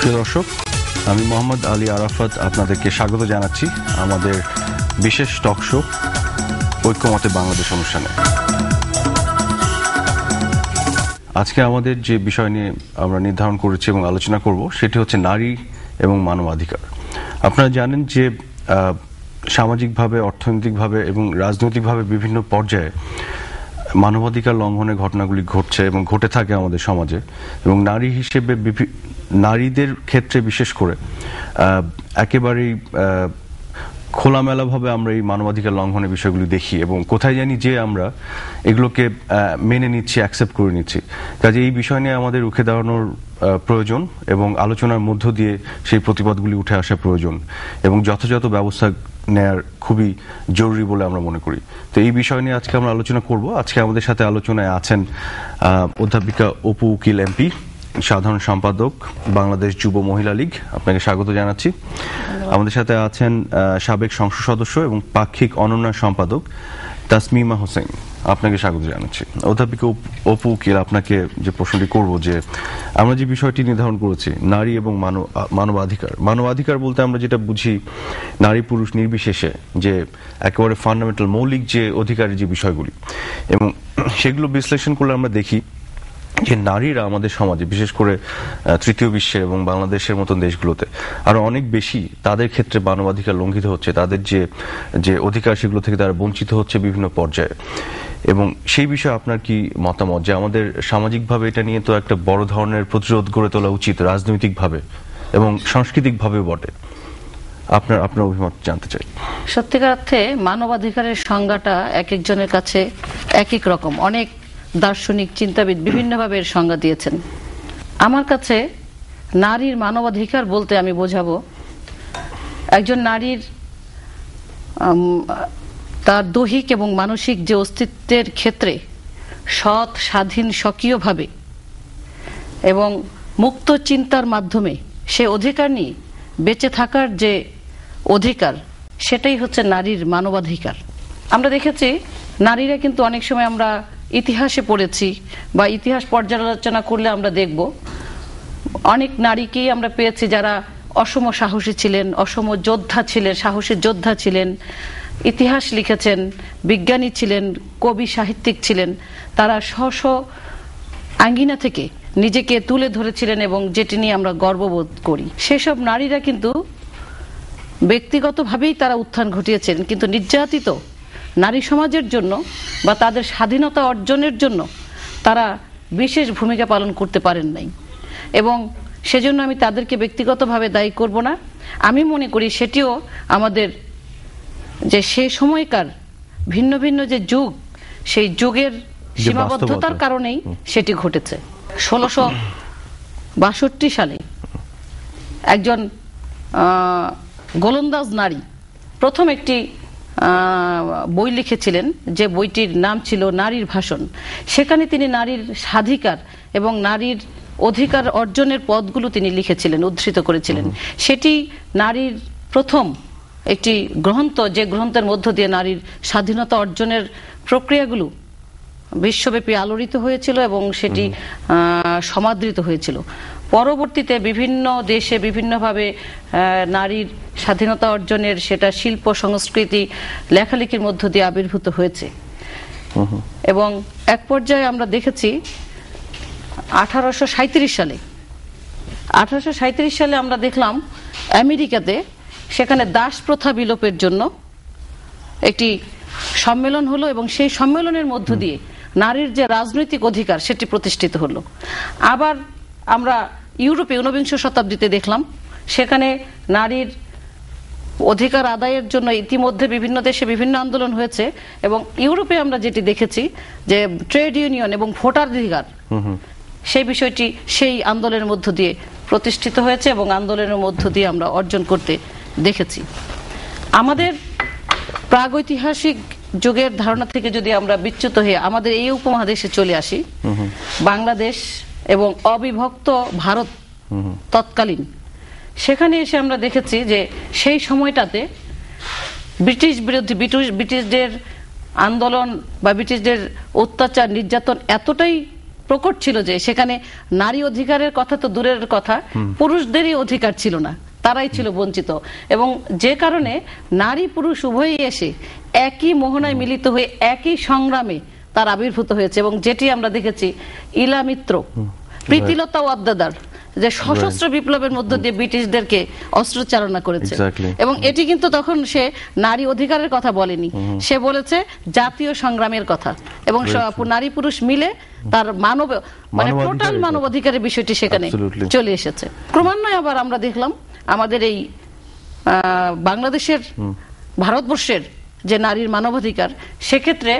প্রিয় দর্শক, আমি মোহাম্মদ আলী আরাফাত আপনাদেরকে স্বাগত জানাচ্ছি আমাদের বিশেষ টক শো ঐক্যমতে বাংলাদেশ অনুষ্ঠানে। আজকে আমাদের যে বিষয় নিয়ে আমরা নির্ধারণ করেছি এবং আলোচনা করব সেটি হচ্ছে নারী এবং মানবাধিকার। আপনারা জানেন যে সামাজিকভাবে, অর্থনৈতিকভাবে এবং রাজনৈতিকভাবে বিভিন্ন পর্যায়ে মানবাধিকার লঙ্ঘনের ঘটনাগুলি ঘটছে এবং ঘটে থাকে আমাদের সমাজে, এবং নারী হিসেবে নারীদের ক্ষেত্রে বিশেষ করে একেবারেই খোলামেলাভাবে আমরা এই মানবাধিকার লঙ্ঘনের বিষয়গুলি দেখি এবং কোথায় জানি যে আমরা এগুলোকে মেনে নিচ্ছি, অ্যাকসেপ্ট করে নিচ্ছি। কাজে এই বিষয় নিয়ে আমাদের রুখে দাঁড়ানোর প্রয়োজন এবং আলোচনার মধ্য দিয়ে সেই প্রতিবাদগুলি উঠে আসা প্রয়োজন এবং যথাযথ ব্যবস্থা নেয়ার খুবই জরুরি বলে আমরা মনে করি। তো এই বিষয় নিয়ে আজকে আমরা আলোচনা করব। আজকে আমাদের সাথে আলোচনায় আছেন অধ্যাপিকা অপু উকিল এমপি, সাধারণ সম্পাদক বাংলাদেশ যুব মহিলা লীগ, আপনাকে স্বাগত জানাচ্ছি। আমাদের সাথে আছেন সাবেক সংসদ সদস্য এবং পাক্ষিক অনন্য সম্পাদক তাসমিমা হোসেন, আপনাকে স্বাগত জানাচ্ছি। অধ্যাপিকা অপু উকিল, আপনাকে যে প্রশ্নটি করব যে আমরা যে বিষয়টি নির্ধারণ করেছি নারী এবং মানবাধিকার বলতে আমরা যেটা বুঝি নারী পুরুষ নির্বিশেষে যে একেবারে ফান্ডামেন্টাল মৌলিক যে অধিকারের যে বিষয়গুলি, এবং সেগুলো বিশ্লেষণ করলে আমরা দেখি যে নারীরা আমাদের সমাজে, বিশেষ করে তৃতীয় বিশ্বের এবং বাংলাদেশের মতন দেশগুলোতে আরো অনেক বেশি তাদের ক্ষেত্রে মানবাধিকার লঙ্ঘিত হচ্ছে, তাদের যে অধিকার সেগুলো থেকে তারা বঞ্চিত হচ্ছে বিভিন্ন পর্যায়ে। এবং সেই বিষয়ে আপনার কি মতামত যে আমাদের সামাজিকভাবে এটা নিয়ে তো একটা বড় ধরনের প্রতিরোধ গড়ে তোলা উচিত, রাজনৈতিকভাবে এবং সাংস্কৃতিকভাবেও বটে। আপনার অভিমত জানতে চাই। সত্যিকার অর্থে মানবাধিকারের সংজ্ঞাটা এক একজনের কাছে এক এক রকম। অনেক দার্শনিক চিন্তাবিদ বিভিন্নভাবে এর সংজ্ঞা দিয়েছেন। আমার কাছে নারীর মানবাধিকার বলতে আমি বোঝাবো একজন নারীর তার দৈহিক এবং মানসিক যে অস্তিত্বের ক্ষেত্রে সৎ, স্বাধীন, স্বকীয়ভাবে এবং মুক্ত চিন্তার মাধ্যমে সে অধিকার নিয়ে বেঁচে থাকার যে অধিকার, সেটাই হচ্ছে নারীর মানবাধিকার। আমরা দেখেছি নারীরা কিন্তু অনেক সময় আমরা ইতিহাসে পড়েছি বা ইতিহাস পর্যালোচনা করলে আমরা দেখব অনেক নারীকেই আমরা পেয়েছি যারা অসম সাহসী ছিলেন, অসম যোদ্ধা ছিলেন, সাহসী যোদ্ধা ছিলেন, ইতিহাস লিখেছেন, বিজ্ঞানী ছিলেন, কবি, সাহিত্যিক ছিলেন। তারা স্ব আঙ্গিনা থেকে নিজেকে তুলে ধরেছিলেন এবং যেটি নিয়ে আমরা গর্ববোধ করি। সেসব নারীরা কিন্তু ব্যক্তিগতভাবেই তারা উত্থান ঘটিয়েছেন, কিন্তু নির্যাতিত নারী সমাজের জন্য বা তাদের স্বাধীনতা অর্জনের জন্য তারা বিশেষ ভূমিকা পালন করতে পারেন নাই, এবং সেজন্য আমি তাদেরকে ব্যক্তিগতভাবে দায়ী করব না। আমি মনে করি সেটিও আমাদের যে সে সময়কার ভিন্ন ভিন্ন যে যুগ, সেই যুগের সীমাবদ্ধতার কারণেই সেটি ঘটেছে। 1662 সালে একজন গোলন্দাজ নারী প্রথম একটি বই লিখেছিলেন, যে বইটির নাম ছিল নারীর ভাষণ। সেখানে তিনি নারীর স্বাধিকার এবং নারীর অধিকার অর্জনের পথগুলো তিনি লিখেছিলেন, উদ্ধৃত করেছিলেন। সেটি নারীর প্রথম একটি গ্রন্থ, যে গ্রন্থের মধ্য দিয়ে নারীর স্বাধীনতা অর্জনের প্রক্রিয়াগুলো বিশ্বব্যাপী আলোড়িত হয়েছিল এবং সেটি সমাদৃত হয়েছিল। পরবর্তীতে বিভিন্ন দেশে বিভিন্নভাবে নারীর স্বাধীনতা অর্জনের সেটা শিল্প, সংস্কৃতি, লেখালেখির মধ্য দিয়ে আবির্ভূত হয়েছে। এবং এক পর্যায়ে আমরা দেখেছি 1837 সালে আমরা দেখলাম আমেরিকাতে সেখানে দাস প্রথা বিলোপের জন্য একটি সম্মেলন হলো এবং সেই সম্মেলনের মধ্য দিয়ে নারীর যে রাজনৈতিক অধিকার সেটি প্রতিষ্ঠিত হলো। আবার আমরা ইউরোপে 19বিংশ শতাব্দীতে দেখলাম সেখানে নারীর অধিকার আদায়ের জন্য ইতিমধ্যে বিভিন্ন দেশে বিভিন্ন আন্দোলন হয়েছে, এবং ইউরোপে আমরা যেটি দেখেছি যে ট্রেড ইউনিয়ন এবং ভোটাধিকার, সেই বিষয়টি সেই আন্দোলনের মধ্য দিয়ে প্রতিষ্ঠিত হয়েছে এবং আন্দোলনের মধ্য দিয়ে আমরা অর্জন করতে দেখেছি। আমাদের প্রাগৈতিহাসিক যুগের ধারণা থেকে যদি আমরা বিচ্যুত হয়ে আমাদের এই উপমহাদেশে চলে আসি, বাংলাদেশ এবং অবিভক্ত ভারত তৎকালীন, সেখানে এসে আমরা দেখেছি যে সেই সময়টাতে ব্রিটিশ বিরোধী, ব্রিটিশদের আন্দোলন বা ব্রিটিশদের অত্যাচার, নির্যাতন এতটাই প্রকট ছিল যে সেখানে নারী অধিকারের কথা তো দূরের কথা, পুরুষদেরই অধিকার ছিল না, তারাই ছিল বঞ্চিত। এবং যে কারণে নারী পুরুষ উভয়ই এসে একই মোহনায় মিলিত হয়ে একই সংগ্রামে তার আবির্ভূত হয়েছে। এবং যেটি আমরা দেখেছি ইলা মিত্র, প্রীতিলতা ওয়াদ্দেদার যে সশস্ত্র বিপ্লবের মধ্য দিয়ে ব্রিটিশদেরকে অস্ত্র চালনা করেছে, এবং এটি কিন্তু তখন সে নারী অধিকারের কথা বলেনি, সে বলেছে জাতীয় সংগ্রামের কথা। এবং নারী পুরুষ মিলে তার মানে টোটাল মানবাধিকারের বিষয়টি সেখানে চলে এসেছে। ক্রমান্বয়ে আবার আমরা দেখলাম আমাদের এই বাংলাদেশের, ভারতবর্ষের যে নারীর মানবাধিকার, সেক্ষেত্রে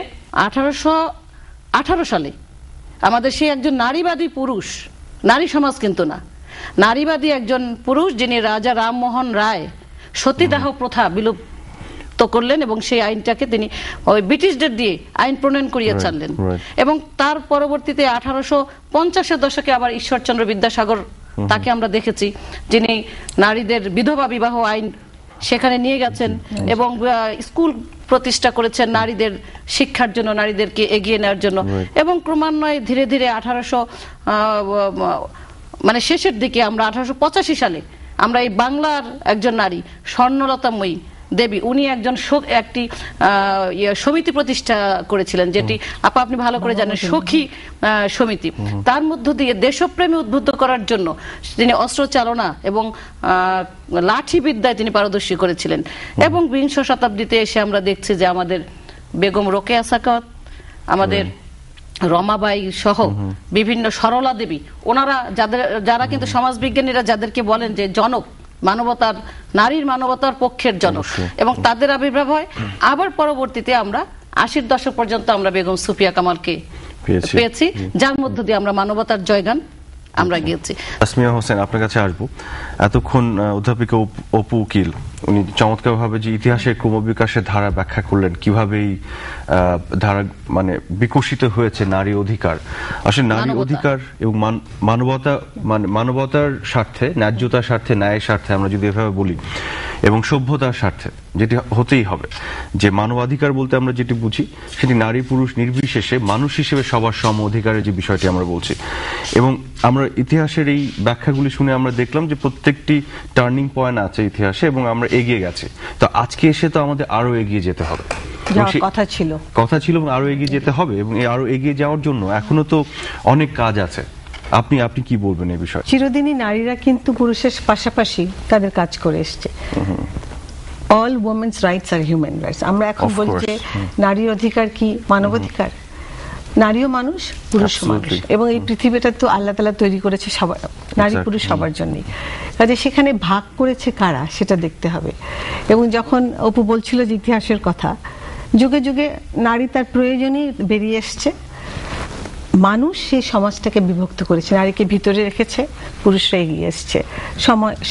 1818 সালে আমাদের সেই একজন নারীবাদী পুরুষ, নারী সমাজ কিন্তু না, নারীবাদী একজন পুরুষ যিনি রাজা রামমোহন রায় সতীদাহ প্রথা বিলুপ্ত করলেন, এবং সেই আইনটাকে তিনি ওই ব্রিটিশদের দিয়ে আইন প্রণয়ন করিয়ে ছাড়লেন। এবং তার পরবর্তীতে 1850-এর দশকে আবার ঈশ্বরচন্দ্র বিদ্যাসাগর, তাকে আমরা দেখেছি, যিনি নারীদের বিধবা বিবাহ আইন সেখানে নিয়ে গেছেন এবং স্কুল প্রতিষ্ঠা করেছেন নারীদের শিক্ষার জন্য, নারীদেরকে এগিয়ে নেওয়ার জন্য। এবং ক্রমান্বয়ে ধীরে ধীরে 1800 মানে শেষের দিকে আমরা 1885 সালে আমরা এই বাংলার একজন নারী স্বর্ণলতাময়ী দেবী, উনি একটি সমিতি প্রতিষ্ঠা করেছিলেন, যেটি আপনি ভালো করে জানেন, সখী সমিতি। তার মধ্য দিয়ে দেশপ্রেমে উদ্বুদ্ধ করার জন্য তিনি অস্ত্র চালনা এবং লাঠি বিদ্যায় তিনি পারদর্শী করেছিলেন। এবং বিংশ শতাব্দীতে এসে আমরা দেখছি যে আমাদের বেগম রোকেয়া সাখাওয়াত, আমাদের রমাবাই সহ বিভিন্ন সরলা দেবী, ওনারা যারা কিন্তু সমাজবিজ্ঞানীরা যাদেরকে বলেন যে জনক, মানবতার, নারীর মানবতার পক্ষের জনক, এবং তাদের আবির্ভাব হয়। আবার পরবর্তীতে আমরা 80-র দশক পর্যন্ত আমরা বেগম সুফিয়া কামালকে পেয়েছি, যার মধ্য দিয়ে আমরা মানবতার জয়গান আমরা গিয়েছি। তাসমিয়া হোসেন, আপনার কাছে আসবো। এতক্ষণ অধ্যাপিকা অপু উকিল উনি চমৎকারভাবে যে ইতিহাসের ক্রমবিকাশের ধারা ব্যাখ্যা করলেন, কিভাবে এই ধারা মানে বিকশিত হয়েছে নারী অধিকার। আসলে নারী অধিকার এবং মানবতা, মানে মানবতার স্বার্থে, ন্যায্যতার স্বার্থে, ন্যায়ের স্বার্থে আমরা যদি এভাবে বলি, এবং সভ্যতার স্বার্থে, যেটি হতেই হবে। যে মানবাধিকার বলতে আমরা যেটি বুঝি, সেটি নারী পুরুষ নির্বিশেষে মানুষ হিসেবে সবার সম অধিকারের যে বিষয়টি আমরা বলছি। এবং আমরা ইতিহাসের এই ব্যাখ্যাগুলি শুনে আমরা দেখলাম যে প্রত্যেকটি টার্নিং পয়েন্ট আছে ইতিহাসে, এবং আমরা এগিয়ে গেছি। তো আজকে এসে তো আমাদের আরো এগিয়ে যেতে হবে, কথা ছিল এবং আরো এগিয়ে যেতে হবে। এবং এই আরো এগিয়ে যাওয়ার জন্য এখনো তো অনেক কাজ আছে। আপনি কি বলবেন এই বিষয়ে? চিরদিনই নারীরা কিন্তু পুরুষের পাশাপাশি তাদের কাজ করে এসছে। অল ওমেন্স রাইটস আর হিউম্যান রাইটস। আমরা এখন বলছি নারীর অধিকার কি মানবাধিকার, নারীও মানুষ, পুরুষও মানুষ, এবং এই পৃথিবীটা তো আল্লাহ তাআলা তৈরি করেছে সবার, নারী পুরুষ সবার জন্যই। কাজে সেখানে ভাগ করেছে কারা সেটা দেখতে হবে। এবং যখন অপু বলছিল যে ইতিহাসের কথা, যুগে যুগে নারী তার প্রয়োজনেই বেরিয়ে এসছে, মানুষ সেই সমাজটাকে বিভক্ত করেছে, নারীকে ভিতরে রেখেছে, পুরুষরা এগিয়ে এসছে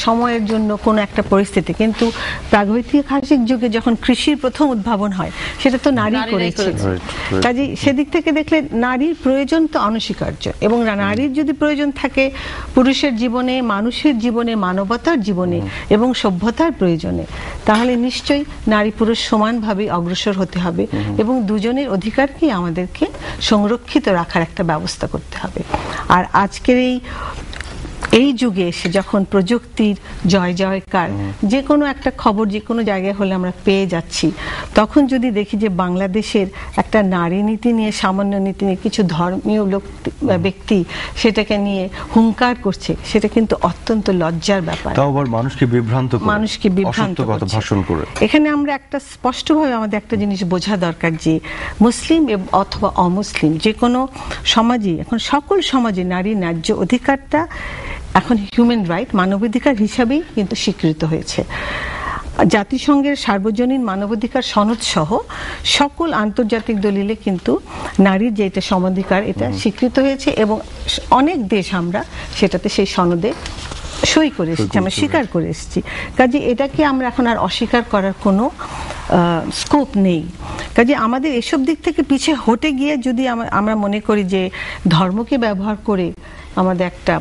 সময়ের জন্য কোনো একটা পরিস্থিতি। কিন্তু প্রাগৈতিহাসিক যুগে যখন কৃষির প্রথম উদ্ভাবন হয়, সেটা তো নারী করেছে। কাজে সেদিক থেকে দেখলে নারীর প্রয়োজন তো অনস্বীকার্য। এবং নারীর যদি প্রয়োজন থাকে পুরুষের জীবনে, মানুষের জীবনে, মানবতার জীবনে এবং সভ্যতার প্রয়োজনে, তাহলে নিশ্চয়ই নারী পুরুষ সমানভাবে অগ্রসর হতে হবে, এবং দুজনের অধিকারকে আমাদেরকে সংরক্ষিত রাখার একটা ব্যবস্থা করতে হবে। আর আজকের এই যুগে এসে যখন প্রযুক্তির জয় জয়কার, যে কোনো একটা খবর যে কোনো জায়গায় হলে আমরা পেয়ে যাচ্ছি, তখন যদি দেখি যে বাংলাদেশের একটা নারী নীতি নিয়ে, সামান্য নীতি নিয়ে কিছু ধর্মীয় ব্যক্তি সেটাকে নিয়ে হুঙ্কার করছে, সেটা কিন্তু অত্যন্ত লজ্জার ব্যাপার। তাও আবার মানুষকে বিভ্রান্ত করে। এখানে আমরা একটা স্পষ্টভাবে আমাদের একটা জিনিস বোঝা দরকার যে মুসলিম অথবা অমুসলিম যে কোনো সমাজে, এখন সকল সমাজে নারীর ন্যায্য অধিকারটা এখন হিউম্যান রাইট, মানবাধিকার হিসাবেই কিন্তু স্বীকৃত হয়েছে। জাতিসংঘের সার্বজনীন মানবাধিকার সনদ সহ সকল আন্তর্জাতিক দলিলে কিন্তু নারীর যে এটা সমাধিকার, এটা স্বীকৃত হয়েছে, এবং অনেক দেশ আমরা সেটাতে সেই সনদে সই করে এসেছি, আমরা স্বীকার করে এসেছি। কাজে এটাকে আমরা এখন আর অস্বীকার করার কোনো স্কোপ নেই। কাজে আমাদের এসব দিক থেকে পিছিয়ে হটে গিয়ে যদি আমরা মনে করি যে ধর্মকে ব্যবহার করে আমাদের একটা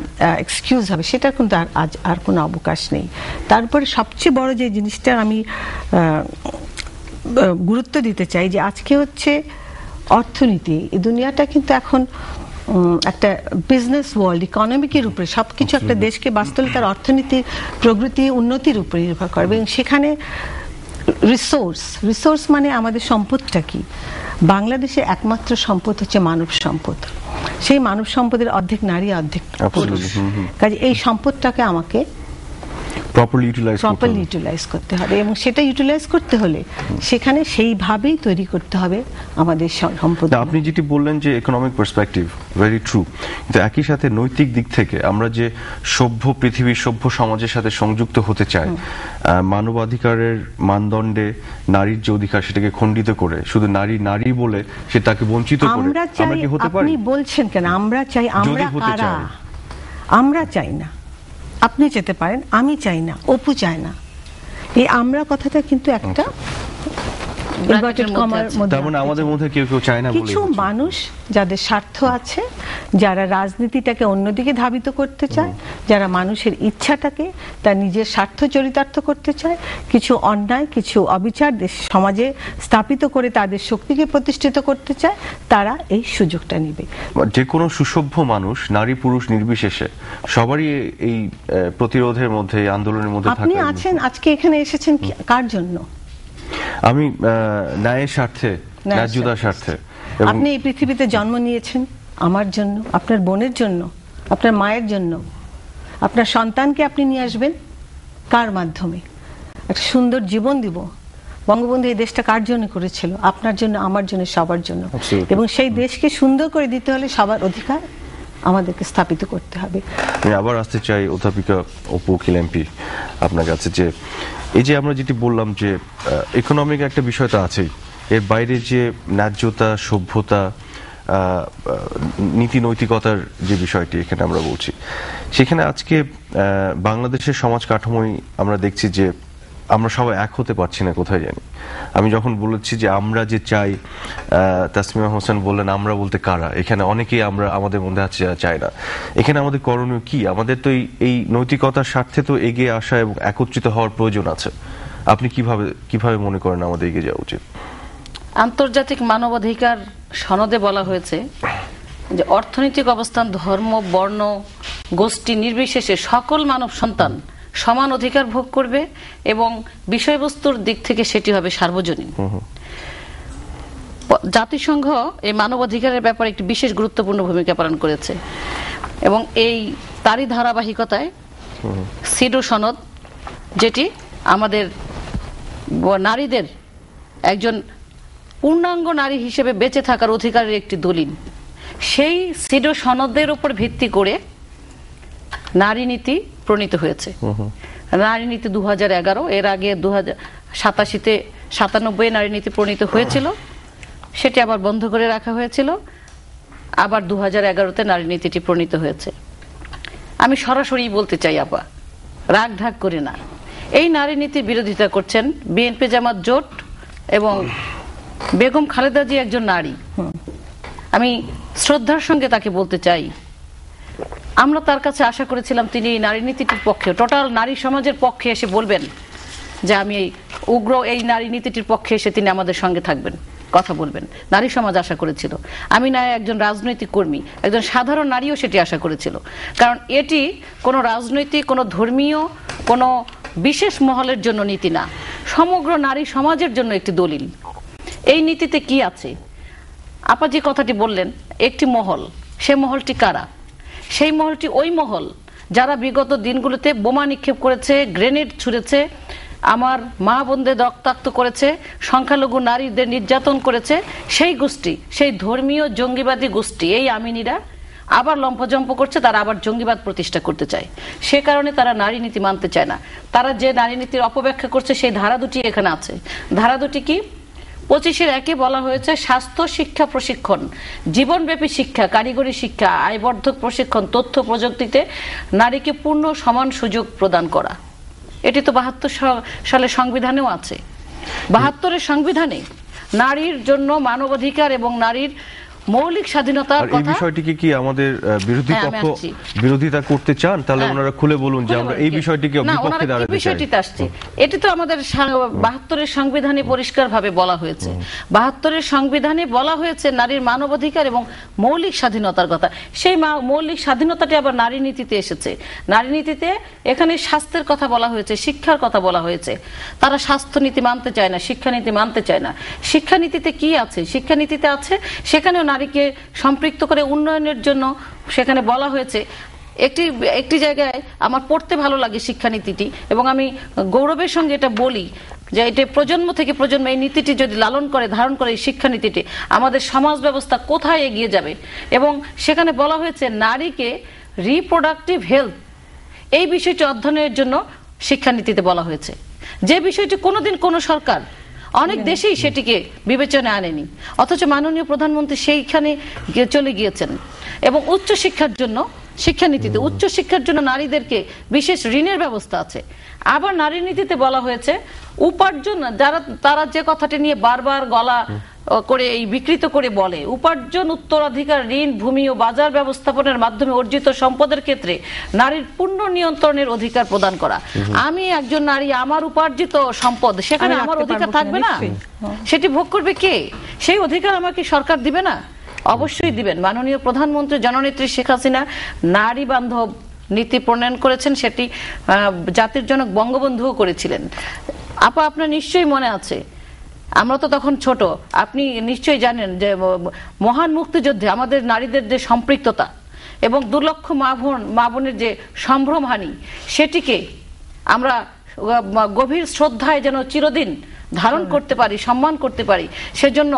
এক্সকিউজ হবে, সেটার কিন্তু আজ আর কোনো অবকাশ নেই। তারপরে সবচেয়ে বড় যে জিনিসটা আমি গুরুত্ব দিতে চাই, যে আজকে হচ্ছে অর্থনীতি, এই দুনিয়াটা কিন্তু এখন একটা বিজনেস ওয়ার্ল্ড, ইকোনমিকের উপরে সবকিছু একটা দেশকে বাস্তবে তার অর্থনীতির প্রগতি উন্নতির উপরে নির্ভর করে, এবং সেখানে রিসোর্স মানে আমাদের সম্পদটা কি? বাংলাদেশে একমাত্র সম্পদ হচ্ছে মানব সম্পদ। সেই মানব সম্পদের অর্ধেক নারী, অর্ধেক পুরুষ। কাজে এই সম্পদটাকে আমাকে প্রপারলি ইউটিলাইজ করতে হবে, এবং সেটা ইউটিলাইজ করতে হলে সেখানে সেইভাবেই তৈরি করতে হবে আমাদের সম্পদ। আপনি যেটি বললেন যে ইকোনমিক পার্সপেক্টিভ, ভেরি ট্রু, কিন্তু একই সাথে নৈতিক দিক থেকে আমরা যে সভ্য পৃথিবীর সভ্য সমাজের সাথে সংযুক্ত হতে চাই, মানবাধিকারের মানদণ্ডে নারীর যে অধিকার সেটাকে খণ্ডিত করে শুধু নারী নারী বলে সে তাকে বঞ্চিত করে আমরা কি হতে পারি? আপনি বলছেন কেন আমরা চাই? আমরা কারা? আমরা চাই না। আপনি যেতে পারেন, আমি চাই না, অপু চায় না। এই আমরা কথাটা কিন্তু একটা আমাদের মধ্যে কেউ কেউ চায় না। কিছু মানুষ যাদের স্বার্থ আছে, যারা রাজনীতিটাকে অন্যদিকে ধাবিত করতে চায়, যারা মানুষের ইচ্ছাটাকে তার নিজের স্বার্থ চরিতার্থ করতে চায়, কিছু অন্যায় কিছু অবিচার দেশ সমাজে স্থাপিত করে তাদের শক্তিকে প্রতিষ্ঠিত করতে চায়, তারা এই সুযোগটা নেবে। যে কোনো সুসভ্য মানুষ, নারী পুরুষ নির্বিশেষে সবারই এই প্রতিরোধের মধ্যে, আন্দোলনের মধ্যে থাকা। আপনি আছেন আজকে এখানে এসেছেন কার জন্য? আমি ন্যায়ের স্বার্থে, ন্যায্যতার স্বার্থে। আপনি এই পৃথিবীতে জন্ম নিয়েছেন আমার জন্য, আপনার বোনের জন্য, আপনার মায়ের জন্য। আপনার সন্তানকে আপনি নিয়ে আসবেন কার মাধ্যমে? একটা সুন্দর জীবন দিব। বঙ্গবন্ধু এই দেশটা কার জন্য করেছিল? আপনার জন্য, আমার জন্য, সবার জন্য। এবং সেই দেশকে সুন্দর করে দিতে হলে সবার অধিকার আমাদেরকে স্থাপিত করতে হবে। আমি আবার আসতে চাই অধ্যাপিকা অপু উকিল এমপি আপনার কাছে, যে এই যে আমরা যেটি বললাম যে ইকোনমিক একটা বিষয় তো আছেই, এর বাইরে যে ন্যায্যতা, সভ্যতা, নীতি নৈতিকতার যে বিষয়টি এখানে আমরা বলছি, সেখানে আজকে বাংলাদেশের সমাজ কাঠামোই আমরা দেখছি যে আমরা সবাই এক হতে পারছি না কোথায় জানি। আমি যখন বলেছি যে আমরা যে চাই, তাসমিমা হোসেন বললেন আমরা বলতে কারা? এখানে অনেকেই আমরা আমাদের মধ্যে আছে যারা চায় না। এখানে আমাদের করণীয় কি? আমাদের তো এই নৈতিকতার স্বার্থে তো এগিয়ে আসা এবং একত্রিত হওয়ার প্রয়োজন আছে। আপনি কিভাবে মনে করেন আমাদের এগিয়ে যাওয়া উচিত? আন্তর্জাতিক মানবাধিকার সনদে বলা হয়েছে যে অর্থনৈতিক অবস্থান, ধর্ম, বর্ণ, গোষ্ঠী নির্বিশেষে সকল মানব সন্তান সমান অধিকার ভোগ করবে এবং বিষয়বস্তুর দিক থেকে সেটি হবে সার্বজনীন। জাতিসংঘ এই মানবাধিকারের ব্যাপারে একটি বিশেষ গুরুত্বপূর্ণ ভূমিকা পালন করেছে, এবং এই তারই ধারাবাহিকতায় সিডো সনদ, যেটি আমাদের নারীদের একজন পূর্ণাঙ্গ নারী হিসেবে বেঁচে থাকার অধিকারের একটি দলিল, সেই সিডো সনদের উপর ভিত্তি করে নারী নীতি প্রণীত হয়েছে। নারী নীতি 2011, এর আগে 97 নারী নীতি প্রণীত হয়েছিল, সেটি আবার বন্ধ করে রাখা হয়েছিল, আবার 2011-তে নারী নীতিটি প্রণীত হয়েছে। আমি সরাসরি বলতে চাই আপা, রাগ ঢাক করে না, এই নারী নীতির বিরোধিতা করছেন বিএনপি জামাত জোট, এবং বেগম খালেদা জি একজন নারী। আমি শ্রদ্ধার সঙ্গে তাকে বলতে চাই, আমরা তার কাছে আশা করেছিলাম তিনি এই নারী নীতিটির পক্ষে, টোটাল নারী সমাজের পক্ষে এসে বলবেন যে আমি এই উগ্র এই নারী নীতিটির পক্ষে এসে তিনি আমাদের সঙ্গে থাকবেন, কথা বলবেন। নারী সমাজ আশা করেছিল। আমি না একজন রাজনৈতিক কর্মী, একজন সাধারণ নারীও সেটি আশা করেছিল, কারণ এটি কোনো রাজনৈতিক, কোনো ধর্মীয়, কোনো বিশেষ মহলের জন্য নীতি না, সমগ্র নারী সমাজের জন্য একটি দলিল। এই নীতিতে কি আছে? আপা যে কথাটি বললেন, একটি মহল, সে মহলটি কারা? সেই মহলটি ওই মহল যারা বিগত দিনগুলোতে বোমা নিক্ষেপ করেছে, গ্রেনেড ছুঁড়েছে, আমার মা বোনদের রক্তাক্ত করেছে, সংখ্যালঘু নারীদের নির্যাতন করেছে, সেই গোষ্ঠী, সেই ধর্মীয় জঙ্গিবাদী গোষ্ঠী, এই আমিনীরা আবার লম্ফজম্প করছে, তারা আবার জঙ্গিবাদ প্রতিষ্ঠা করতে চায়। সে কারণে তারা নারী নীতি মানতে চায় না। তারা যে নারী নীতির অপব্যাখ্যা করছে, সেই ধারা দুটি এখানে আছে। ধারা দুটি কি? 25-1 বলা হয়েছে স্বাস্থ্য শিক্ষা প্রশিক্ষণ, জীবনব্যাপী শিক্ষা, কারিগরি শিক্ষা, আয়বর্ধক প্রশিক্ষণ, তথ্য প্রযুক্তিতে নারীকে পূর্ণ সমান সুযোগ প্রদান করা। এটি তো 72 সালে সংবিধানেও আছে। 72-এর সংবিধানে নারীর জন্য মানবাধিকার এবং নারীর মৌলিক স্বাধীনতার আর এই কথা। বিষয়টিকে কি আমাদের বিরোধী হ্যাঁ, আমি পক্ষ আসছি। বিরোধিতা করতে চান? তাহলে হ্যাঁ। ওনারা খুলে বলুন যে আমরা এই বিষয়টিকে না, ওনারা বিপক্ষে কি দাঁড়াতে চাই। বিষয়টিতে আসছে, এটি তো আমাদের ৭২-এর সংবিধানে পরিষ্কারভাবে বলা হয়েছে। ৭২-এর সংবিধানে বলা হয়েছে নারীর মানবাধিকার এবং মৌলিক স্বাধীনতার কথা। সেই মৌলিক স্বাধীনতাটি আবার নারী নীতিতে এসেছে। নারী নীতিতে এখানে স্বাস্থ্যের কথা বলা হয়েছে, শিক্ষার কথা বলা হয়েছে। তারা স্বাস্থ্য নীতি মানতে চায় না, শিক্ষানীতি মানতে চায় না। শিক্ষানীতিতে কি আছে? শিক্ষানীতিতে আছে সেখানেও নারীকে সম্পৃক্ত করে উন্নয়নের জন্য সেখানে বলা হয়েছে। একটি জায়গায় আমার পড়তে ভালো লাগে শিক্ষানীতিটি, এবং আমি গৌরবের সঙ্গে এটা বলি যে এটা প্রজন্ম থেকে প্রজন্ম এই নীতিটি যদি লালন করে, ধারণ করে, এই শিক্ষানীতিটি আমাদের সমাজ ব্যবস্থা কোথায় এগিয়ে যাবে। এবং সেখানে বলা হয়েছে নারীকে রিপ্রোডাক্টিভ হেলথ এই বিষয়টি অধ্যয়নের জন্য শিক্ষানীতিতে বলা হয়েছে, যে বিষয়টি কোনোদিন কোনো সরকার অনেক দেশেই সেটিকে বিবেচনায় আনেনি, অথচ মাননীয় প্রধানমন্ত্রী সেইখানে চলে গিয়েছেন। এবং উচ্চ শিক্ষার জন্য শিক্ষানীতিতে উচ্চ শিক্ষার জন্য নারীদেরকে বিশেষ ঋণের ব্যবস্থা আছে। আবার নারী নীতিতে বলা হয়েছে উপার্জন, তারা যে কথাটি নিয়ে বারবার গলা করে এই বিকৃত করে বলে, উপার্জন, উত্তরাধিকার, ঋণ, ভূমি ও বাজার ব্যবস্থাপনার মাধ্যমে অর্জিত সম্পদের ক্ষেত্রে নারীর পূর্ণ নিয়ন্ত্রণের অধিকার প্রদান করা। আমি একজন নারী, আমার উপার্জিত সম্পদ, সেখানে আমার অধিকার থাকবে না? সেটি ভোগ করবে কে? সেই অধিকার আমাকে সরকার দিবে না? অবশ্যই দিবেন। মাননীয় প্রধানমন্ত্রী জননেত্রী শেখ হাসিনা নারী বান্ধব নীতি প্রণয়ন করেছেন, সেটি জাতির জনক বঙ্গবন্ধুও করেছিলেন। আপা, আপনার নিশ্চয়ই মনে আছে, আমরা তো তখন ছোট, আপনি নিশ্চয়ই জানেন যে মহান মুক্তিযুদ্ধে আমাদের নারীদের যে সম্পৃক্ততা এবং ২ লক্ষ মা বোনের যে সম্ভ্রমহানি, সেটিকে আমরা গভীর শ্রদ্ধায় যেন চিরদিন ধারণ করতে পারি, সম্মান করতে পারি, সেজন্য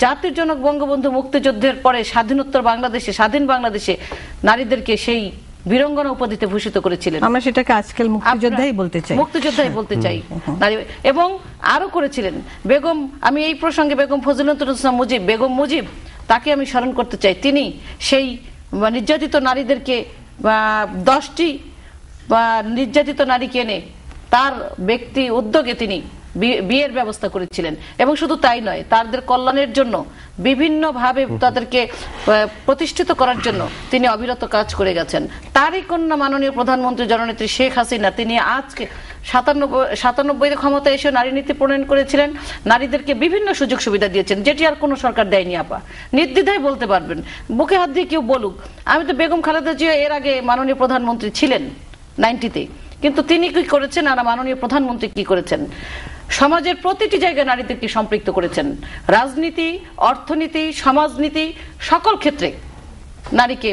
জাতির জনক বঙ্গবন্ধু মুক্তিযুদ্ধের পরে স্বাধীনোত্তর বাংলাদেশে, স্বাধীন বাংলাদেশে নারীদেরকে সেই বীরঙ্গনা উপাধিতে ভূষিত করেছিলেন। আমরা সেটাকে আজকাল মুক্তিযোদ্ধাই বলতে চাই, মুক্তিযোদ্ধাই বলতে চাই। এবং আরো করেছিলেন বেগম, আমি এই প্রসঙ্গে বেগম ফজিলাতুন্নেসা মুজিব, বেগম মুজিব, তাকে আমি স্মরণ করতে চাই। তিনি সেই নির্যাতিত নারীদেরকে 10টি নির্যাতিত নারীকে এনে তার ব্যক্তি উদ্যোগে তিনি বিয়ের ব্যবস্থা করেছিলেন। এবং শুধু তাই নয়, তাদের কল্যাণের জন্য বিভিন্নভাবে তাদেরকে প্রতিষ্ঠিত করার জন্য তিনি অবিরত কাজ করে গেছেন। তারই কন্যা মাননীয় প্রধানমন্ত্রী জননেত্রী শেখ হাসিনা, তিনি আজকে 97 ক্ষমতায় এসে নারী নীতি প্রণয়ন করেছিলেন, নারীদেরকে বিভিন্ন সুযোগ সুবিধা দিয়েছেন, যেটি আর কোনো সরকার দেয়নি। আপা নির্দ্বিধায় বলতে পারবেন, বুকে হাত দিয়ে কেউ বলুক। আমি তো বেগম খালেদা জিয়া এর আগে মাননীয় প্রধানমন্ত্রী ছিলেন 90-তে, কিন্তু তিনি কি করেছেন আর মাননীয় প্রধানমন্ত্রী কি করেছেন? সমাজের প্রতিটি জায়গায় নারীদেরকে সম্পৃক্ত করেছেন। রাজনীতি, অর্থনীতি, সমাজনীতি, সকল ক্ষেত্রে নারীকে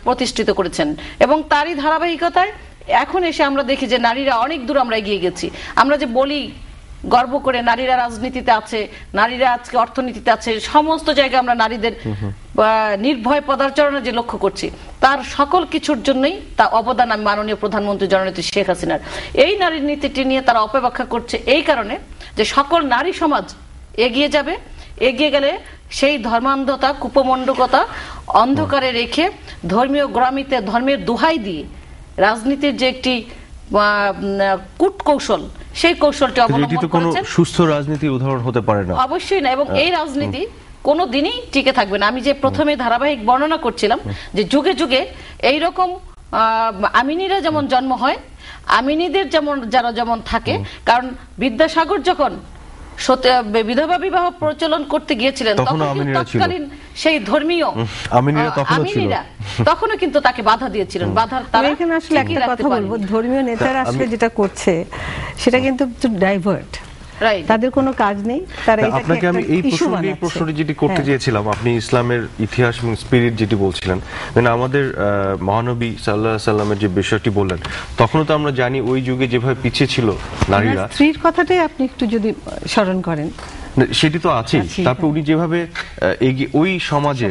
প্রতিষ্ঠিত করেছেন। এবং তারই ধারাবাহিকতায় এখন এসে আমরা দেখি যে নারীরা অনেক দূর আমরা এগিয়ে গেছি। আমরা যে বলি গর্ব করে নারীরা রাজনীতিতে আছে, নারীরা আজকে অর্থনীতিতে আছে, সমস্ত জায়গায় আমরা নারীদের নির্ভয় পদার্চনা যে লক্ষ্য করছি, তার সকল কিছুর জন্যই তা অবদান আমি মাননীয় প্রধানমন্ত্রী জননেত্রী শেখ হাসিনার। এই নারী নীতিটি নিয়ে তারা অপব্যাখ্যা করছে এই কারণে যে সকল নারী সমাজ এগিয়ে যাবে, এগিয়ে গেলে সেই ধর্মান্ধতা, কুপমণ্ডকতা অন্ধকারে রেখে ধর্মীয় গ্রামিতে ধর্মের দোহাই দিয়ে রাজনীতির যে একটি কূটকৌশল, সেই কৌশলটি অবলম্বন করেছেন। সুস্থ রাজনীতির উদাহরণ হতে পারে না, অবশ্যই না। এবং এই রাজনীতি কোনোদিনই টিকে থাকবে না। আমি যে প্রথমে ধারাবাহিক বর্ণনা করছিলাম যে যুগে যুগে এইরকম আমিনীরা যেমন জন্ম হয়, আমিনীদের যারা যেমন থাকে, কারণ বিদ্যাসাগর যখন বিধবা বিবাহ প্রচলন করতে গিয়েছিলেন তখন তৎকালীন সেই ধর্মীয় আমিনীরা তখনও কিন্তু তাকে বাধা দিয়েছিলেন। বাধার তারা এখানে আসলে একটা কথা বলবো, ধর্মীয় নেতারা আসলে যেটা করছে সেটা কিন্তু ডাইভার্ট, তাদের কোনো কাজ নেই। তারা আপনাকে আমি এই প্রশ্নটি যেটি করতে চেয়েছিলাম, আপনি ইসলামের ইতিহাস এবং স্পিরিট যেটি বলছিলেন, মানে আমাদের মহানবী সাল্লাল্লাহু আলাইহি সাল্লামের যে বিষয়টি বললেন, তখনও তো আমরা জানি ওই যুগে যেভাবে পিছিয়ে ছিল নারীরা। স্ত্রীর কথাটাই আপনি একটু যদি স্মরণ করেন, সেটি তো আছেই। তারপর উনি যেভাবে ওই সমাজে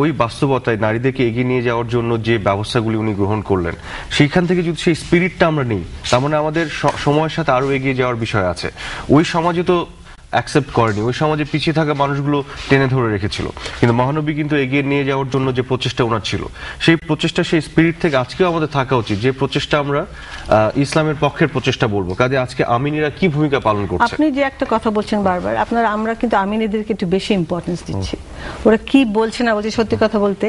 ওই বাস্তবতায় নারীদেরকে এগিয়ে নিয়ে যাওয়ার জন্য যে ব্যবস্থাগুলি উনি গ্রহণ করলেন, সেইখান থেকে যদি সেই স্পিরিটটা আমরা নেই, তার মানে আমাদের সময়ের সাথে আরো এগিয়ে যাওয়ার বিষয় আছে। ওই সমাজে তো অ্যাকসেপ্ট করেনি, ওই সমাজে পিছিয়ে থাকা মানুষগুলো টেনে ধরে রেখেছিল। কিন্তু মহানবী কিন্তু এগিয়ে নিয়ে যাওয়ার জন্য যে প্রচেষ্টা ওনার ছিল, সেই প্রচেষ্টা, সেই স্পিরিট থেকে আজকেও আমাদের থাকা উচিত, যে প্রচেষ্টা আমরা ইসলামের পক্ষের প্রচেষ্টা বলবো। কাজে আজকে আমিনীরা কি ভূমিকা পালন করছে? আপনি যে একটা কথা বলছেন বারবার, আমরা কিন্তু আমিনীদেরকে একটু বেশি ইম্পর্টেন্স দিচ্ছি। ওরা কি বলছে না বলছে, সত্যি কথা বলতে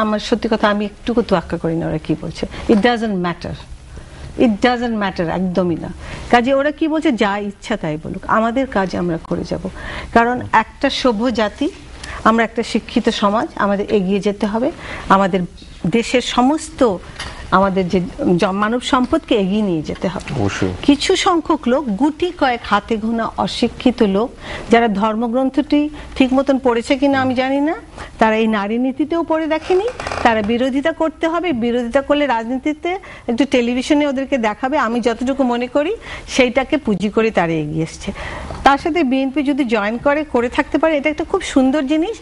আমার সত্যি কথা আমি একটুকু তোয়াক্কা করি না ওরা কি বলছে। ইট ডাজন্ট ম্যাটার, একদমই না। কাজে ওরা কি বলছে, যা ইচ্ছা তাই বলুক, আমাদের কাজ আমরা করে যাব। কারণ একটা সভ্য জাতি, আমরা একটা শিক্ষিত সমাজ, আমাদের এগিয়ে যেতে হবে। আমাদের দেশের সমস্ত আমাদের যে মানব সম্পদকে এগিয়ে নিয়ে যেতে হবে। কিছু সংখ্যক লোক, গুটি কয়েক হাতে গোনা অশিক্ষিত লোক, যারা ধর্মগ্রন্থটি ঠিক মতন পড়েছে কিনা আমি জানি না, তারা এই নারী নীতিতেও পড়ে দেখেনি। তারা বিরোধিতা করতে হবে, বিরোধিতা করলে রাজনীতিতে একটু টেলিভিশনে ওদেরকে দেখাবে, আমি যতটুকু মনে করি সেইটাকে পুঁজি করে তারা এগিয়ে এসছে। তার সাথে বিএনপি যদি জয়েন করে থাকতে পারে, এটা একটা খুব সুন্দর জিনিস।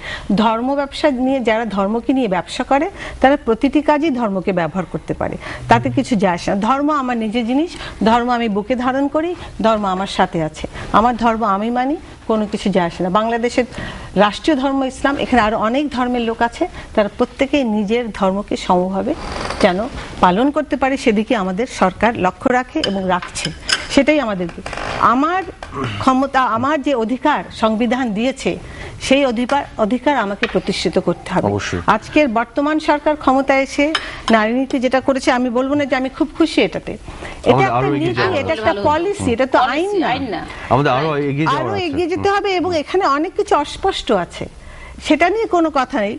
ধর্ম ব্যবসা নিয়ে, যারা ধর্মকে নিয়ে ব্যবসা করে, তারা প্রতিটি কাজই ধর্মকে ব্যবহার করতে পারে, তাতে কিছু যায় আসে না। ধর্ম আমার নিজের জিনিস, ধর্ম আমি বুকে ধারণ করি, ধর্ম আমার সাথে আছে, আমার ধর্ম আমি মানি, কোনো কিছু যায় আসে না। বাংলাদেশের রাষ্ট্রীয় ধর্ম ইসলাম, এখানে আরো অনেক ধর্মের লোক আছে, তারা প্রত্যেকেই নিজের ধর্মকে সমভাবে যেন পালন করতে পারে, সেদিকে আমাদের সরকার লক্ষ্য রাখে এবং রাখছে। সেটাই আমাদেরকে, আমার ক্ষমতা, আমার যে অধিকার সংবিধান দিয়েছে, সেই অধিকার আমাকে প্রতিষ্ঠিত করতে হবে। আজকের বর্তমান সরকার ক্ষমতায় এসে নারী নীতি যেটা করেছে, আমি বলবো না যে আমি খুব খুশি এটাতে। এটা একটা নীতি, এটা একটা পলিসি, এটা তো আইন না। আমাদের আরো এগিয়ে যেতে হবে, এবং এখানে অনেক কিছু অস্পষ্ট আছে, সেটা নিয়ে কোনো কথা নেই।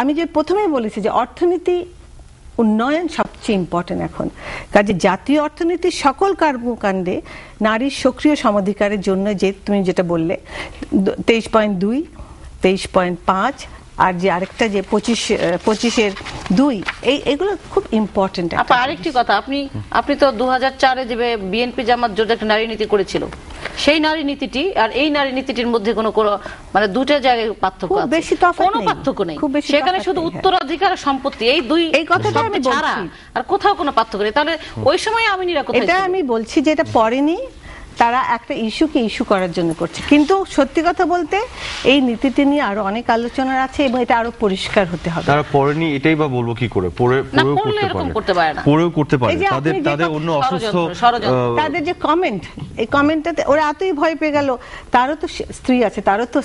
আমি যে প্রথমেই বলেছি যে অর্থনীতি উন্নয়ন সবচেয়ে ইম্পর্টেন্ট এখন। কাজে জাতীয় অর্থনীতির সকল কর্মকাণ্ডে নারীর সক্রিয় সমাধিকারের জন্য, যে তুমি যেটা বললে 23.2, 23.5, আর যে আরেকটা যে 25-এর 2, এইগুলো খুব ইম্পর্টেন্ট। আরেকটি কথা, আপনি তো 2004-এ যে বিএনপি জামাত জোট একটা নারী নীতি করেছিল, সেই নারী নীতিটি আর এই নারী নীতিটির মধ্যে কোনো মানে দুটো জায়গায় পার্থক্য আছে? বেশি তফাৎ কোনো পার্থক্য নেই, সেখানে শুধু উত্তরাধিকার সম্পত্তি, এই কথাটা আমি ছাড়া আর কোথাও কোনো পার্থক্য নেই। তাহলে ওই সময় আমিনীরা কোথায়? এটা আমি বলছি যে এটা পড়েনি, তারা একটা ইস্যুকে ইস্যু করার জন্য করছে। কিন্তু সত্যি কথা বলতে এই নীতিটি নিয়ে আরো অনেক আলোচনা আছে, এবং এটা আরো পরিষ্কার হতে হবে। তারা পড়েনি এটাই বা বলবো কি করে? পড়েও করতে পারে, তাদের অন্য অসুস্থ, তাদের যে কমেন্ট, এই কমেন্টটাতে ওরা এতই ভয় পেয়ে গেল। তারও তো স্ত্রী আছে, তারও তো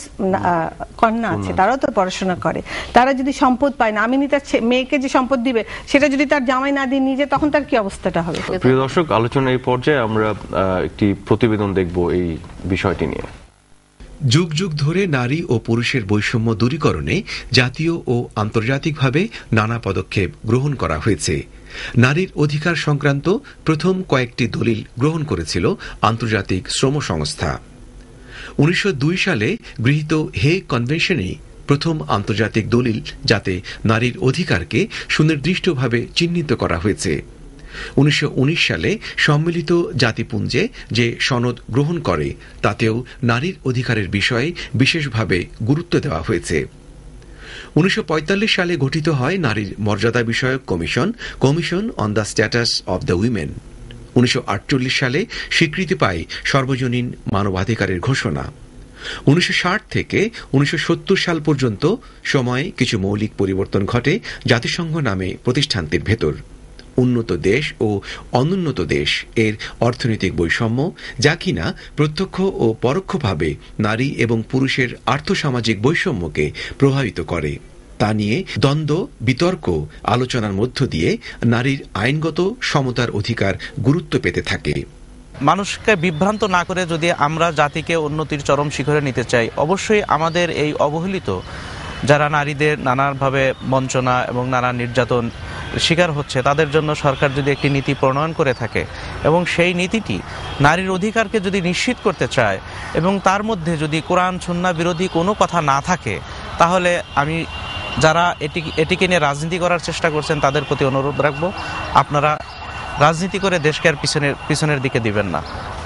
কন্যা আছে, তারাও তো পড়াশোনা করে। তারা যদি সম্পদ পায় না, আমিনি তার মেয়েকে যে সম্পদ দিবে, সেটা যদি তার জামাই না দিয়ে নিজে, তখন তার কি অবস্থাটা হবে? প্রিয় দর্শক, আলোচনা এই পর্যায়ে আমরা একটি প্রতিবেদন দেখব এই বিষয়টি নিয়ে। যুগ যুগ ধরে নারী ও পুরুষের বৈষম্য দূরীকরণে জাতীয় ও আন্তর্জাতিকভাবে নানা পদক্ষেপ গ্রহণ করা হয়েছে। নারীর অধিকার সংক্রান্ত প্রথম কয়েকটি দলিল গ্রহণ করেছিল আন্তর্জাতিক শ্রম সংস্থা। 1902 সালে গৃহীত হেগ কনভেনশনেই প্রথম আন্তর্জাতিক দলিল, যাতে নারীর অধিকারকে সুনির্দিষ্টভাবে চিহ্নিত করা হয়েছে। 1919 সালে সম্মিলিত জাতিপুঞ্জে যে সনদ গ্রহণ করে, তাতেও নারীর অধিকারের বিষয়ে বিশেষভাবে গুরুত্ব দেওয়া হয়েছে। 1945 সালে গঠিত হয় নারীর মর্যাদা বিষয়ক commission on the status of the women. 1948 সালে স্বীকৃতি পায় সর্বজনীন মানবাধিকারের ঘোষণা। 1960 থেকে 1970 সাল পর্যন্ত সময়ে কিছু মৌলিক পরিবর্তন ঘটে জাতিসংঘ নামে প্রতিষ্ঠানটির ভেতর। উন্নত দেশ ও অনুন্নত দেশ এর অর্থনৈতিক বৈষম্য, যা কিনা প্রত্যক্ষ ও পরোক্ষভাবে নারী এবং পুরুষের আর্থসামাজিক বৈষম্যকে প্রভাবিত করে, তা নিয়ে দ্বন্দ্ব, বিতর্ক, আলোচনার মধ্য দিয়ে নারীর আইনগত সমতার অধিকার গুরুত্ব পেতে থাকে। মানুষকে বিভ্রান্ত না করে যদি আমরা জাতিকে উন্নতির চরম শিখরে নিতে চাই, অবশ্যই আমাদের এই অবহেলিত যারা নারীদের নানাভাবে বঞ্চনা এবং নানা নির্যাতন শিকার হচ্ছে, তাদের জন্য সরকার যদি একটি নীতি প্রণয়ন করে থাকে এবং সেই নীতিটি নারীর অধিকারকে যদি নিশ্চিত করতে চায় এবং তার মধ্যে যদি কোরআন সুন্নাহ বিরোধী কোনো কথা না থাকে, তাহলে আমি যারা এটিকে নিয়ে রাজনীতি করার চেষ্টা করছেন তাদের প্রতি অনুরোধ রাখবো, আপনারা রাজনীতি করে দেশকে আর পিছনের দিকে দিবেন না।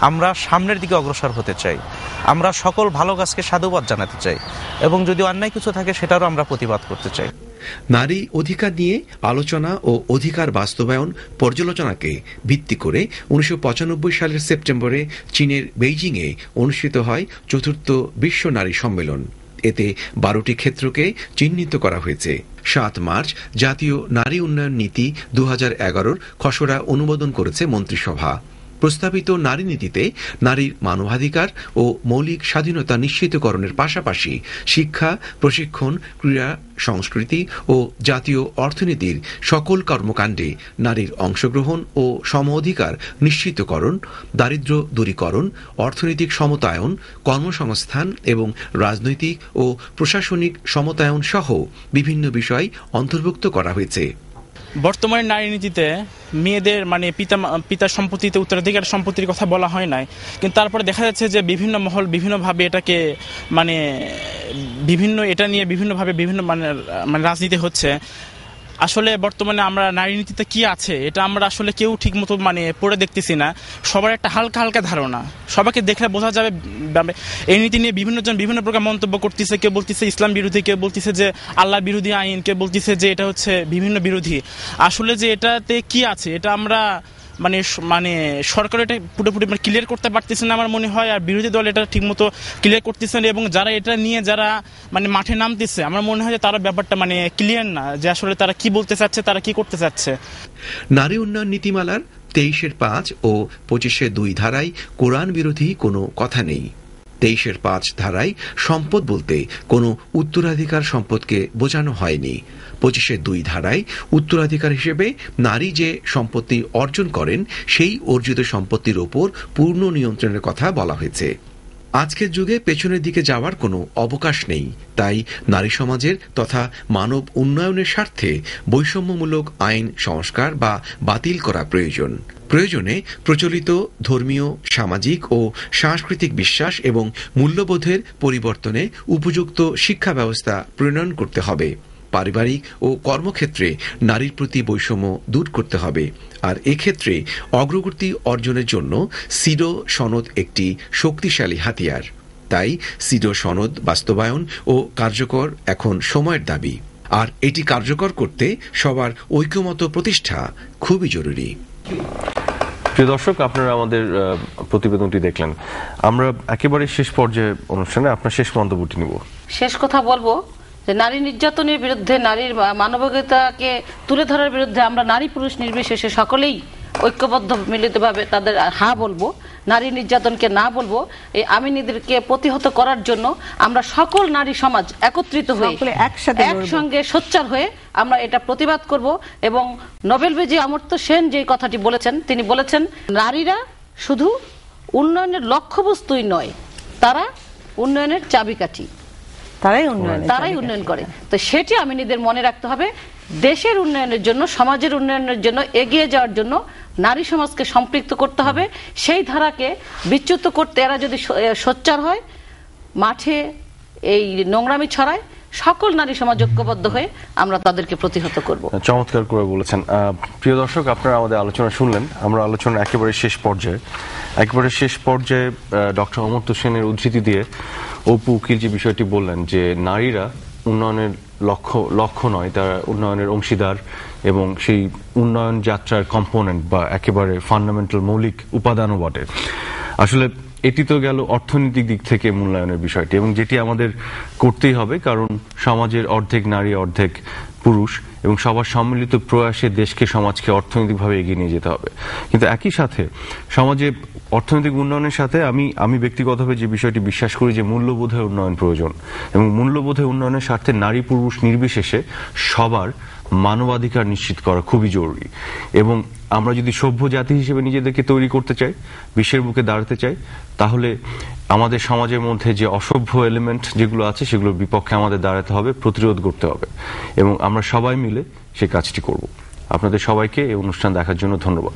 আমরা সামনের দিকে অগ্রসর হতে চাই, আমরা সকল ভালো কাজকে সাধুবাদ জানাতে চাই, এবং যদি অন্যায় কিছু থাকে সেটারও আমরা প্রতিবাদ করতে চাই। নারী অধিকার নিয়ে আলোচনা ও অধিকার বাস্তবায়ন পর্যালোচনাকে ভিত্তি করে 1995 সালের সেপ্টেম্বরে চীনের বেইজিংয়ে অনুষ্ঠিত হয় ৪র্থ বিশ্ব নারী সম্মেলন। এতে 12টি ক্ষেত্রকে চিহ্নিত করা হয়েছে। 7 মার্চ জাতীয় নারী উন্নয়ন নীতি 2011-র খসড়া অনুমোদন করেছে মন্ত্রিসভা। প্রস্তাবিত নারী নীতিতে নারীর মানবাধিকার ও মৌলিক স্বাধীনতা নিশ্চিতকরণের পাশাপাশি শিক্ষা, প্রশিক্ষণ, ক্রীড়া, সংস্কৃতি ও জাতীয় অর্থনীতির সকল কর্মকাণ্ডে নারীর অংশগ্রহণ ও সম অধিকার নিশ্চিতকরণ, দারিদ্র্য দূরীকরণ, অর্থনৈতিক সমতায়ন, কর্মসংস্থান এবং রাজনৈতিক ও প্রশাসনিক সমতায়ন সহ বিভিন্ন বিষয় অন্তর্ভুক্ত করা হয়েছে। বর্তমানে নারী নীতিতে মেয়েদের পিতার সম্পত্তিতে উত্তরাধিকার সম্পত্তির কথা বলা হয় নাই, কিন্তু তারপরে দেখা যাচ্ছে যে বিভিন্ন মহল বিভিন্নভাবে এটাকে এটা নিয়ে বিভিন্নভাবে বিভিন্ন রাজনীতি হচ্ছে। আসলে বর্তমানে আমরা নারী নীতিতে কি আছে এটা আমরা আসলে কেউ ঠিক মতো পড়ে দেখতেছি না। সবার একটা হালকা হালকা ধারণা, সবাইকে দেখলে বোঝা যাবে এই নীতি নিয়ে বিভিন্নজন বিভিন্ন প্রকার মন্তব্য করতেছে। কেউ বলতেছে ইসলাম বিরোধী, কেউ বলতেছে যে আল্লাহ বিরোধী আইন, কেউ বলতেছে যে এটা হচ্ছে বিভিন্ন বিরোধী। আসলে যে এটাতে কি আছে এটা আমরা সরকার এটা পুরোপুরি ক্লিয়ার করতে পারতেছে না আমার মনে হয়, আর বিরোধী দল এটা ঠিকমতো ক্লিয়ার করতেছে না, এবং যারা এটা নিয়ে যারা মাঠে নামতেছে আমার মনে হয় যে তারা ব্যাপারটা ক্লিয়ার না যে আসলে তারা কি বলতে চাচ্ছে, তারা কি করতে চাচ্ছে। নারী উন্নয়ন নীতিমালার 23-5 ও 25-2 ধারায় কোরআন বিরোধী কোনো কথা নেই। 23-5 ধারায় সম্পদ বলতে কোনো উত্তরাধিকার সম্পদকে বোঝানো হয়নি। 25-2 ধারায় উত্তরাধিকার হিসেবে নারী যে সম্পত্তি অর্জন করেন সেই অর্জিত সম্পত্তির ওপর পূর্ণ নিয়ন্ত্রণের কথা বলা হয়েছে। আজকের যুগে পেছনের দিকে যাওয়ার কোনো অবকাশ নেই, তাই নারী সমাজের তথা মানব উন্নয়নের স্বার্থে বৈষম্যমূলক আইন সংস্কার বা বাতিল করা প্রয়োজন। প্রয়োজনে প্রচলিত ধর্মীয়, সামাজিক ও সাংস্কৃতিক বিশ্বাস এবং মূল্যবোধের পরিবর্তনে উপযুক্ত শিক্ষা ব্যবস্থা প্রণয়ন করতে হবে। পারিবারিক ও কর্মক্ষেত্রে নারীর প্রতি বৈষম্য দূর করতে হবে। আর এক্ষেত্রে অগ্রগতি অর্জনের জন্য সিডো সনদ একটি শক্তিশালী হাতিয়ার। তাই সিডো সনদ বাস্তবায়ন ও কার্যকর এখন সময়ের দাবি, আর এটি কার্যকর করতে সবার ঐক্যমত প্রতিষ্ঠা খুবই জরুরি। প্রিয় দর্শক, আপনারা আমাদের প্রতিবেদনটি দেখলেন। আমরা একেবারে শেষ পর্যায়ে অনুষ্ঠানে আপনার শেষ মন্তব্যটি নিব। শেষ কথা বলবো যে নারী নির্যাতনের বিরুদ্ধে, নারীর মানবিকতাকে তুলে ধরার বিরুদ্ধে আমরা নারী পুরুষ নির্বিশেষে সকলেই ঐক্যবদ্ধ মিলিতভাবে তাদের হা বলবো, নারী নির্যাতনকে না বলবো। এই আমিনীদেরকে প্রতিহত করার জন্য আমরা সকল নারী সমাজ একত্রিত হয়ে একসঙ্গে সোচ্চার হয়ে আমরা এটা প্রতিবাদ করব। এবং নোবেলবিজয়ী অমর্ত্য সেন যে কথাটি বলেছেন, তিনি বলেছেন নারীরা শুধু উন্নয়নের লক্ষ্যবস্তুই নয়, তারা উন্নয়নের চাবিকাঠি, তারাই উন্নয়ন করে। তো সেটি আমিনীদের মনে রাখতে হবে। দেশের উন্নয়নের জন্য, সমাজের উন্নয়নের জন্য, এগিয়ে যাওয়ার জন্য নারী সমাজকে সম্পৃক্ত করতে হবে। সেই ধারাকে বিচ্যুত করতে এরা যদি সোচ্চার হয়, মাঠে এই নোংরামি ছড়ায়, সকল নারী সমাজ ঐক্যবদ্ধ হয়ে আমরা তাদেরকে প্রতিহত করব। চমৎকার করে বলেছেন। প্রিয় দর্শক, আপনারা আমাদের আলোচনা শুনলেন। আমরা আলোচনা একেবারে শেষ পর্যায়ে ডক্টর অমর্ত্য সেনের উদ্ধৃতি দিয়ে অপু উকিল যে বিষয়টি বললেন যে নারীরা উন্নয়নের লক্ষ্য নয়, তারা উন্নয়নের অংশীদার এবং সেই উন্নয়ন যাত্রার কম্পোনেন্ট বা একেবারে ফান্ডামেন্টাল মৌলিক উপাদানও বটে। আসলে এটি তো গেল অর্থনৈতিক দিক থেকে মূল্যায়নের বিষয়টি, এবং যেটি আমাদের করতেই হবে, কারণ সমাজের অর্ধেক নারী অর্ধেক পুরুষ, এবং সবার সম্মিলিত প্রয়াসে দেশকে, সমাজকে অর্থনৈতিকভাবে এগিয়ে নিয়ে যেতে হবে। কিন্তু একই সাথে সমাজে অর্থনৈতিক উন্নয়নের সাথে আমি ব্যক্তিগতভাবে যে বিষয়টি বিশ্বাস করি যে মূল্যবোধের উন্নয়ন প্রয়োজন, এবং মূল্যবোধের উন্নয়নের স্বার্থে নারী পুরুষ নির্বিশেষে সবার মানবাধিকার নিশ্চিত করা খুবই জরুরি। এবং আমরা যদি সভ্য জাতি হিসেবে নিজেদেরকে তৈরি করতে চাই, বিশ্বের বুকে দাঁড়াতে চাই, তাহলে আমাদের সমাজের মধ্যে যে অসভ্য এলিমেন্ট যেগুলো আছে সেগুলোর বিপক্ষে আমাদের দাঁড়াতে হবে, প্রতিরোধ করতে হবে, এবং আমরা সবাই মিলে সেই কাজটি করব। আপনাদের সবাইকে এই অনুষ্ঠান দেখার জন্য ধন্যবাদ।